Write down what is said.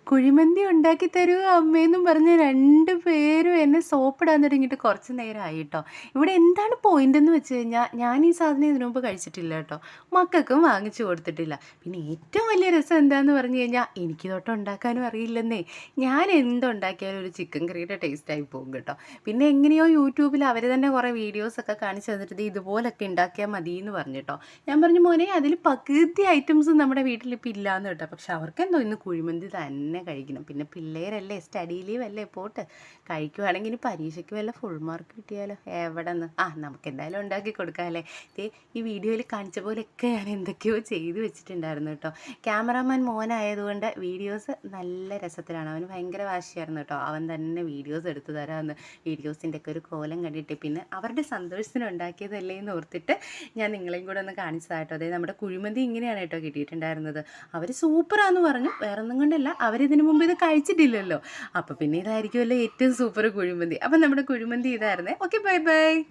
കുഴിമന്തി ഉണ്ടാക്കി തരൂ അമ്മേന്നും പറഞ്ഞ് 2 പേരും എന്നെ സോപ്പിടാൻ തുടങ്ങിയിട്ട് കുറച്ച് നേരമായി ട്ടോ. ഇവിടെ എന്താണ് പോയിന്റെന്ന് വെച്ച് കഴിഞ്ഞാൽ, ഞാൻ ഈ സാധനം ഇതിനു മുമ്പ് കഴിച്ചിട്ടില്ല ട്ടോ. മക്കൾക്കും വാങ്ങിച്ചു കൊടുത്തിട്ടില്ല. പിന്നെ ഏറ്റവും വലിയ രസം എന്താന്ന് പറഞ്ഞു കഴിഞ്ഞാൽ, എനിക്ക് തൊട്ട് ഉണ്ടാക്കാനും അറിയില്ലെന്നേ. ഞാൻ എന്തുണ്ടാക്കിയാലും ഒരു ചിക്കൻ കറിയുടെ ടേസ്റ്റായി പോകും കേട്ടോ. പിന്നെ എങ്ങനെയോ യൂട്യൂബിൽ അവർ തന്നെ കുറേ വീഡിയോസൊക്കെ കാണിച്ചു തന്നിട്ട് ദേ ഇതുപോലൊക്കെ ഉണ്ടാക്കിയാൽ മതി എന്ന് പറഞ്ഞു ട്ടോ. ഞാൻ പറഞ്ഞു മോനെ അതിൽ പകുതി ഐറ്റംസ് നമ്മുടെ വീട്ടിലിപ്പോൾ ഇല്ലാന്ന് കേട്ടോ. പക്ഷെ അവർക്കെന്തോ ഇന്ന് കുഴിമന്തി തന്നെ കഴിക്കണം. പിന്നെ പിള്ളേരല്ലേ, സ്റ്റഡി ലീവ് അല്ലേ, പോട്ട് കഴിക്കുവാണെങ്കിൽ ഇനി പരീക്ഷയ്ക്ക് വല്ല ഫുൾ മാർക്ക് കിട്ടിയാലോ. എവിടെ നിന്ന് നമുക്ക് എന്തായാലും ഉണ്ടാക്കി കൊടുക്കാം അല്ലേ. ഈ വീഡിയോയിൽ കാണിച്ച പോലെയൊക്കെ ഞാൻ എന്തൊക്കെയോ ചെയ്ത് വെച്ചിട്ടുണ്ടായിരുന്നു കേട്ടോ. ക്യാമറാമാൻ മോനായതുകൊണ്ട് വീഡിയോസ് നല്ല രസത്തിലാണ്. അവന് ഭയങ്കര വാശിയായിരുന്നു കേട്ടോ. അവൻ തന്നെ വീഡിയോസ് എടുത്തു തരാമെന്ന്. വീഡിയോസിൻ്റെ ഒക്കെ ഒരു കോലം കണ്ടിട്ട് പിന്നെ അവരുടെ സന്തോഷത്തിന് ഉണ്ടാക്കിയതല്ലേ എന്ന് ഓർത്തിട്ട് ഞാൻ നിങ്ങളെയും കൂടെ ഒന്ന് കാണിച്ചതാട്ടോ. അതായത് നമ്മുടെ കുഴിമന്തി ഇങ്ങനെയാണ് കേട്ടോ കിട്ടിയിട്ടുണ്ടായിരുന്നത്. അവർ സൂപ്പറാന്ന് പറഞ്ഞു. വേറൊന്നും കൊണ്ടല്ല, അവരിതിനു മുമ്പ് ഇത് കഴിച്ചിട്ടില്ലല്ലോ. അപ്പോൾ പിന്നെ ഇതായിരിക്കുമല്ലോ ഏറ്റവും സൂപ്പർ കുഴിമന്തി. അപ്പം നമ്മുടെ കുഴിമന്തി ഇതായിരുന്നേ. Okay, bye by.